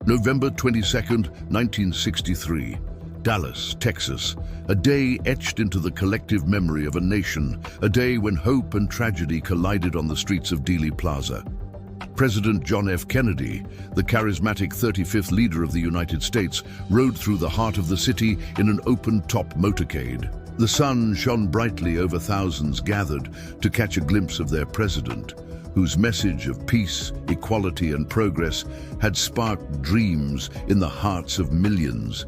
November 22nd, 1963. Dallas, Texas, a day etched into the collective memory of a nation, a day when hope and tragedy collided on the streets of Dealey Plaza. President John F. Kennedy, the charismatic 35th leader of the United States, rode through the heart of the city in an open-top motorcade. The sun shone brightly over thousands gathered to catch a glimpse of their president, whose message of peace, equality, and progress had sparked dreams in the hearts of millions.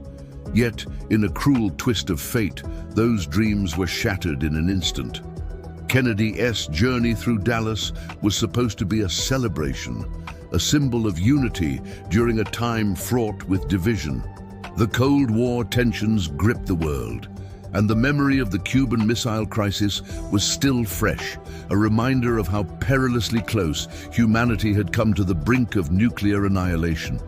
Yet, in a cruel twist of fate, those dreams were shattered in an instant. Kennedy's journey through Dallas was supposed to be a celebration, a symbol of unity during a time fraught with division. The Cold War tensions gripped the world, and the memory of the Cuban Missile Crisis was still fresh, a reminder of how perilously close humanity had come to the brink of nuclear annihilation.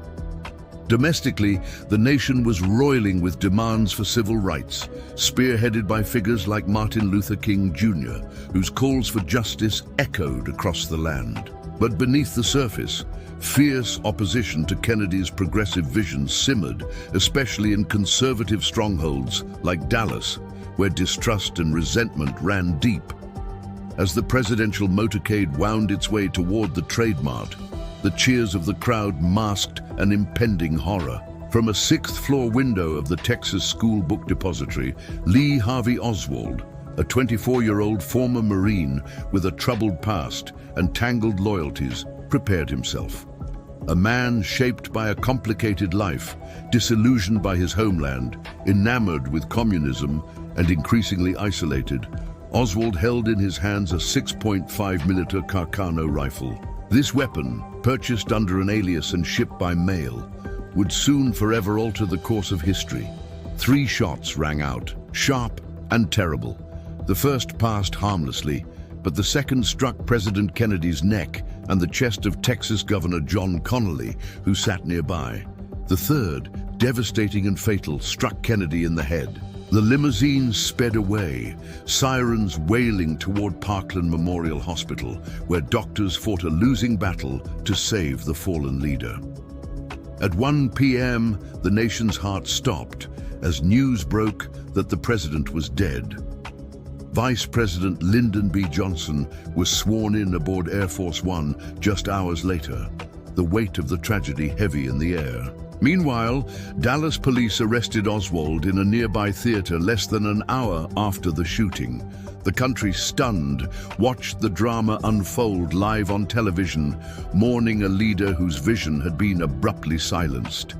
Domestically, the nation was roiling with demands for civil rights, spearheaded by figures like Martin Luther King Jr., whose calls for justice echoed across the land. But beneath the surface, fierce opposition to Kennedy's progressive vision simmered, especially in conservative strongholds like Dallas, where distrust and resentment ran deep. As the presidential motorcade wound its way toward the Trade Mart, the cheers of the crowd masked an impending horror. From a sixth-floor window of the Texas School Book Depository, Lee Harvey Oswald, a 24-year-old former Marine with a troubled past and tangled loyalties, prepared himself. A man shaped by a complicated life, disillusioned by his homeland, enamored with communism, and increasingly isolated, Oswald held in his hands a 6.5mm Carcano rifle. This weapon, purchased under an alias and shipped by mail, would soon forever alter the course of history. 3 shots rang out, sharp and terrible. The first passed harmlessly, but the second struck President Kennedy's neck and the chest of Texas Governor John Connally, who sat nearby. The third, devastating and fatal, struck Kennedy in the head. The limousine sped away, sirens wailing toward Parkland Memorial Hospital, where doctors fought a losing battle to save the fallen leader. At 1 p.m., the nation's heart stopped as news broke that the president was dead. Vice President Lyndon B. Johnson was sworn in aboard Air Force One just hours later, the weight of the tragedy heavy in the air. Meanwhile, Dallas police arrested Oswald in a nearby theater less than an hour after the shooting. The country, stunned, watched the drama unfold live on television, mourning a leader whose vision had been abruptly silenced.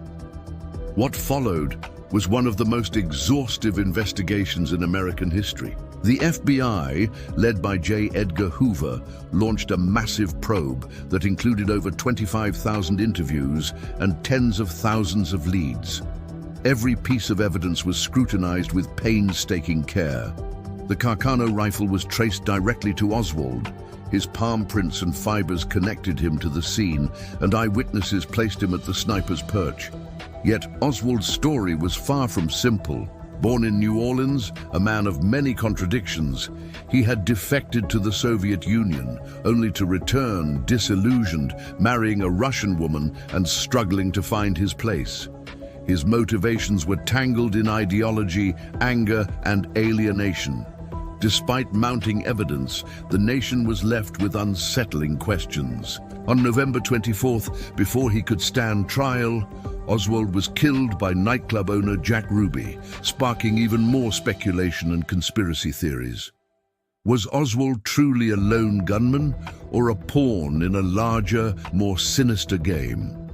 What followed was one of the most exhaustive investigations in American history. The FBI, led by J. Edgar Hoover, launched a massive probe that included over 25,000 interviews and tens of thousands of leads. Every piece of evidence was scrutinized with painstaking care. The Carcano rifle was traced directly to Oswald. His palm prints and fibers connected him to the scene, and eyewitnesses placed him at the sniper's perch. Yet Oswald's story was far from simple. Born in New Orleans, a man of many contradictions, he had defected to the Soviet Union, only to return disillusioned, marrying a Russian woman and struggling to find his place. His motivations were tangled in ideology, anger, and alienation. Despite mounting evidence, the nation was left with unsettling questions. On November 24th, before he could stand trial, Oswald was killed by nightclub owner Jack Ruby, sparking even more speculation and conspiracy theories. Was Oswald truly a lone gunman or a pawn in a larger, more sinister game?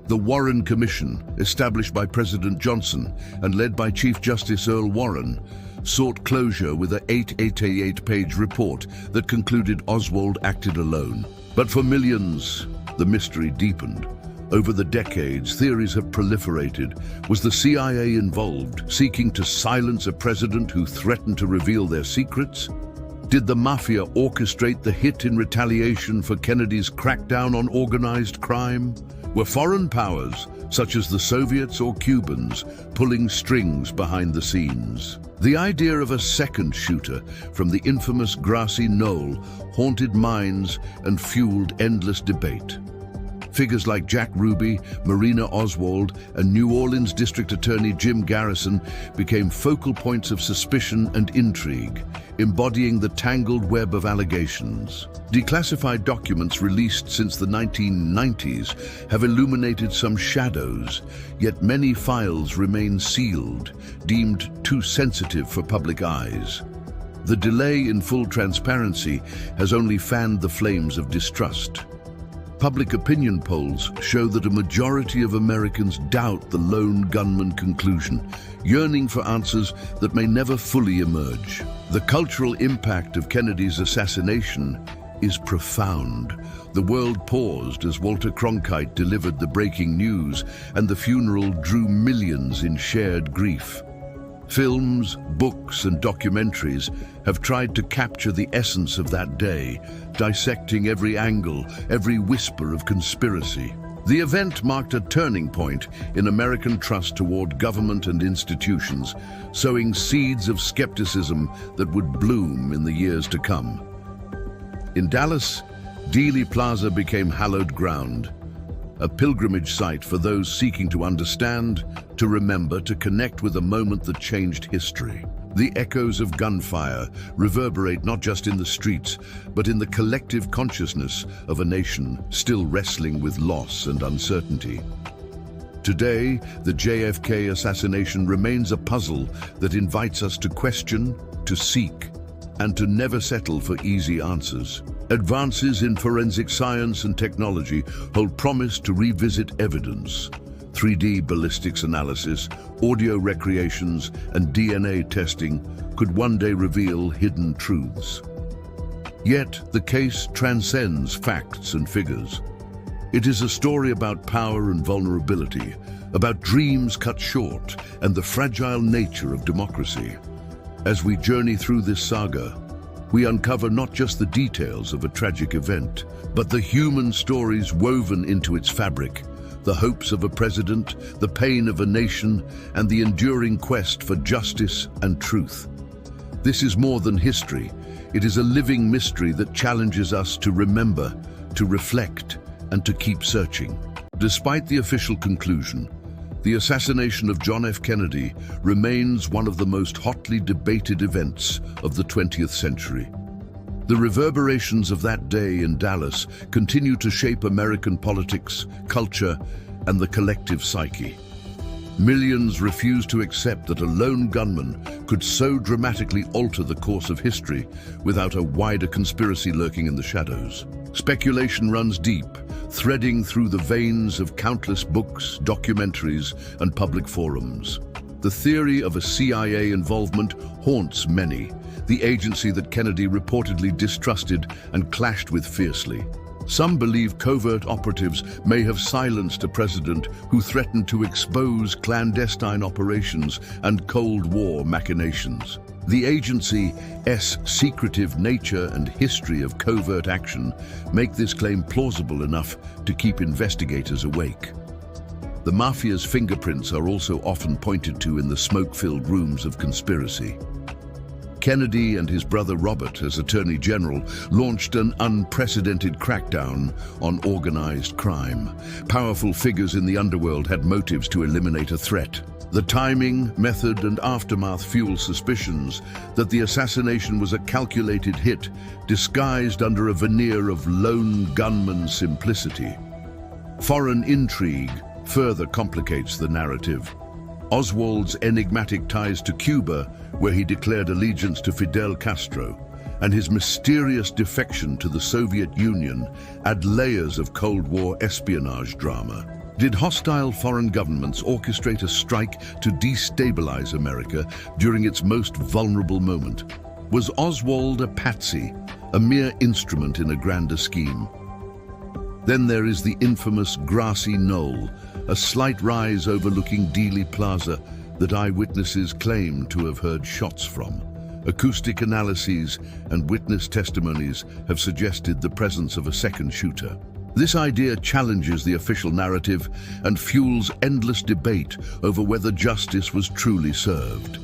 The Warren Commission, established by President Johnson and led by Chief Justice Earl Warren, sought closure with an 888-page report that concluded Oswald acted alone. But for millions, the mystery deepened. Over the decades, theories have proliferated. Was the CIA involved, seeking to silence a president who threatened to reveal their secrets? Did the Mafia orchestrate the hit in retaliation for Kennedy's crackdown on organized crime? Were foreign powers, such as the Soviets or Cubans, pulling strings behind the scenes? The idea of a second shooter from the infamous grassy knoll haunted minds and fueled endless debate. Figures like Jack Ruby, Marina Oswald, and New Orleans District Attorney Jim Garrison became focal points of suspicion and intrigue, embodying the tangled web of allegations. Declassified documents released since the 1990s have illuminated some shadows, yet many files remain sealed, deemed too sensitive for public eyes. The delay in full transparency has only fanned the flames of distrust. Public opinion polls show that a majority of Americans doubt the lone gunman conclusion, yearning for answers that may never fully emerge. The cultural impact of Kennedy's assassination is profound. The world paused as Walter Cronkite delivered the breaking news, and the funeral drew millions in shared grief. Films, books, and documentaries have tried to capture the essence of that day, dissecting every angle, every whisper of conspiracy. The event marked a turning point in American trust toward government and institutions, sowing seeds of skepticism that would bloom in the years to come. In Dallas, Dealey Plaza became hallowed ground, a pilgrimage site for those seeking to understand, to remember, to connect with a moment that changed history. The echoes of gunfire reverberate not just in the streets, but in the collective consciousness of a nation still wrestling with loss and uncertainty. Today, the JFK assassination remains a puzzle that invites us to question, to seek, and to never settle for easy answers. Advances in forensic science and technology hold promise to revisit evidence. 3D ballistics analysis, audio recreations, and DNA testing could one day reveal hidden truths. Yet, the case transcends facts and figures. It is a story about power and vulnerability, about dreams cut short, and the fragile nature of democracy. As we journey through this saga, we uncover not just the details of a tragic event, but the human stories woven into its fabric, the hopes of a president, the pain of a nation, and the enduring quest for justice and truth. This is more than history. It is a living mystery that challenges us to remember, to reflect, and to keep searching. Despite the official conclusion, the assassination of John F. Kennedy remains one of the most hotly debated events of the 20th century. The reverberations of that day in Dallas continue to shape American politics, culture, and the collective psyche. Millions refuse to accept that a lone gunman could so dramatically alter the course of history without a wider conspiracy lurking in the shadows. Speculation runs deep, threading through the veins of countless books, documentaries, and public forums. The theory of a CIA involvement haunts many, the agency that Kennedy reportedly distrusted and clashed with fiercely. Some believe covert operatives may have silenced a president who threatened to expose clandestine operations and Cold War machinations. The agency's secretive nature and history of covert action make this claim plausible enough to keep investigators awake. The Mafia's fingerprints are also often pointed to in the smoke-filled rooms of conspiracy. Kennedy and his brother Robert, as Attorney General, launched an unprecedented crackdown on organized crime. Powerful figures in the underworld had motives to eliminate a threat. The timing, method, and aftermath fuel suspicions that the assassination was a calculated hit, disguised under a veneer of lone gunman simplicity. Foreign intrigue further complicates the narrative. Oswald's enigmatic ties to Cuba, where he declared allegiance to Fidel Castro, and his mysterious defection to the Soviet Union add layers of Cold War espionage drama. Did hostile foreign governments orchestrate a strike to destabilize America during its most vulnerable moment? Was Oswald a patsy, a mere instrument in a grander scheme? Then there is the infamous grassy knoll, a slight rise overlooking Dealey Plaza that eyewitnesses claim to have heard shots from. Acoustic analyses and witness testimonies have suggested the presence of a second shooter. This idea challenges the official narrative and fuels endless debate over whether justice was truly served.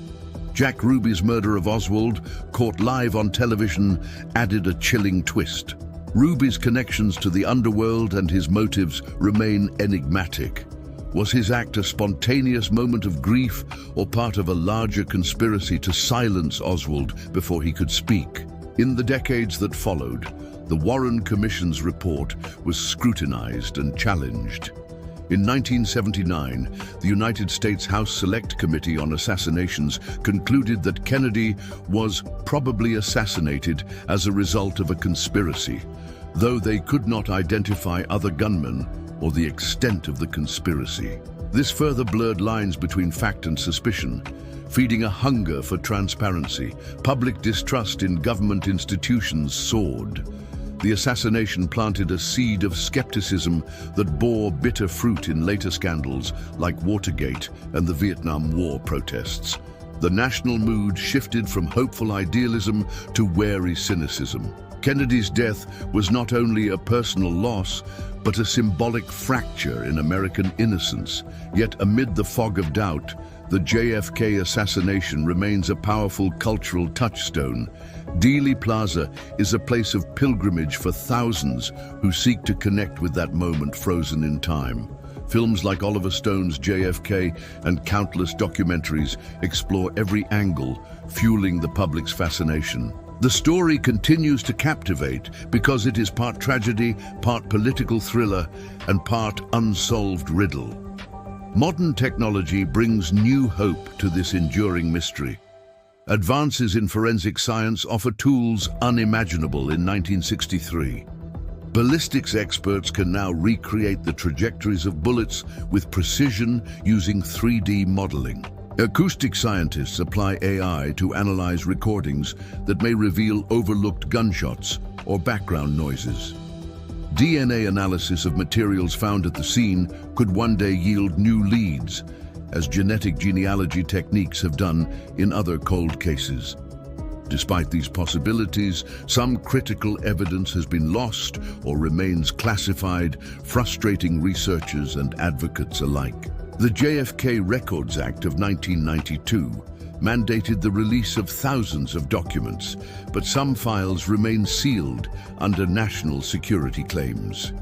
Jack Ruby's murder of Oswald, caught live on television, added a chilling twist. Ruby's connections to the underworld and his motives remain enigmatic. Was his act a spontaneous moment of grief or part of a larger conspiracy to silence Oswald before he could speak? In the decades that followed, the Warren Commission's report was scrutinized and challenged. In 1979, the United States House Select Committee on Assassinations concluded that Kennedy was probably assassinated as a result of a conspiracy, though they could not identify other gunmen or the extent of the conspiracy. This further blurred lines between fact and suspicion, feeding a hunger for transparency. Public distrust in government institutions soared. The assassination planted a seed of skepticism that bore bitter fruit in later scandals like Watergate and the Vietnam War protests. The national mood shifted from hopeful idealism to wary cynicism. Kennedy's death was not only a personal loss, but a symbolic fracture in American innocence. Yet amid the fog of doubt, the JFK assassination remains a powerful cultural touchstone. Dealey Plaza is a place of pilgrimage for thousands who seek to connect with that moment frozen in time. Films like Oliver Stone's JFK and countless documentaries explore every angle, fueling the public's fascination. The story continues to captivate because it is part tragedy, part political thriller, and part unsolved riddle. Modern technology brings new hope to this enduring mystery. Advances in forensic science offer tools unimaginable in 1963. Ballistics experts can now recreate the trajectories of bullets with precision using 3D modeling. Acoustic scientists apply AI to analyze recordings that may reveal overlooked gunshots or background noises. DNA analysis of materials found at the scene could one day yield new leads, as genetic genealogy techniques have done in other cold cases. Despite these possibilities, some critical evidence has been lost or remains classified, frustrating researchers and advocates alike. The JFK Records Act of 1992 mandated the release of thousands of documents, but some files remain sealed under national security claims.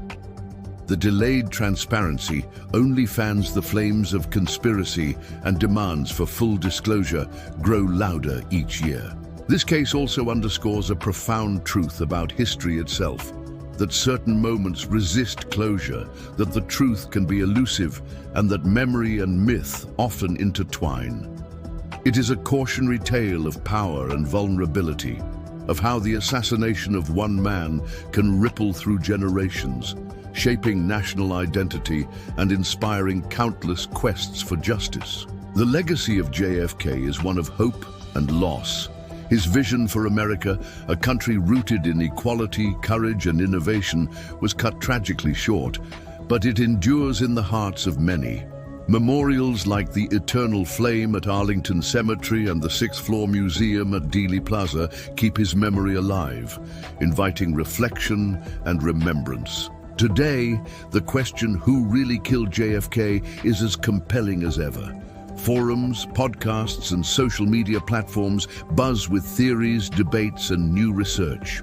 The delayed transparency only fans the flames of conspiracy, and demands for full disclosure grow louder each year. This case also underscores a profound truth about history itself, that certain moments resist closure, that the truth can be elusive, and that memory and myth often intertwine. It is a cautionary tale of power and vulnerability, of how the assassination of one man can ripple through generations, shaping national identity and inspiring countless quests for justice. The legacy of JFK is one of hope and loss. His vision for America, a country rooted in equality, courage, and innovation, was cut tragically short, but it endures in the hearts of many. Memorials like the Eternal Flame at Arlington Cemetery and the Sixth-Floor Museum at Dealey Plaza keep his memory alive, inviting reflection and remembrance. Today, the question, who really killed JFK, is as compelling as ever. Forums, podcasts, and social media platforms buzz with theories, debates, and new research.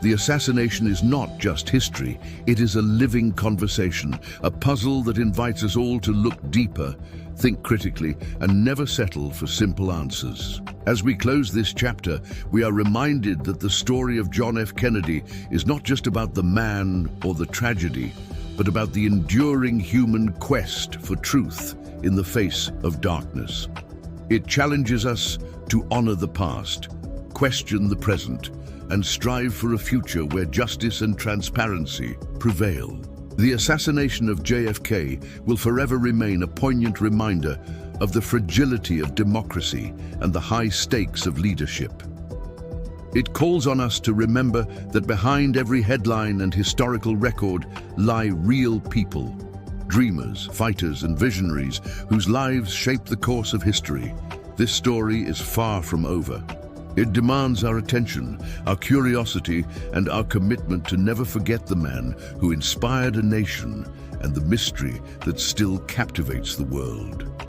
The assassination is not just history, it is a living conversation, a puzzle that invites us all to look deeper, think critically, and never settle for simple answers. As we close this chapter, we are reminded that the story of John F. Kennedy is not just about the man or the tragedy, but about the enduring human quest for truth in the face of darkness. It challenges us to honor the past, question the present, and strive for a future where justice and transparency prevail. The assassination of JFK will forever remain a poignant reminder of the fragility of democracy and the high stakes of leadership. It calls on us to remember that behind every headline and historical record lie real people, dreamers, fighters, and visionaries whose lives shape the course of history. This story is far from over. It demands our attention, our curiosity, and our commitment to never forget the man who inspired a nation and the mystery that still captivates the world.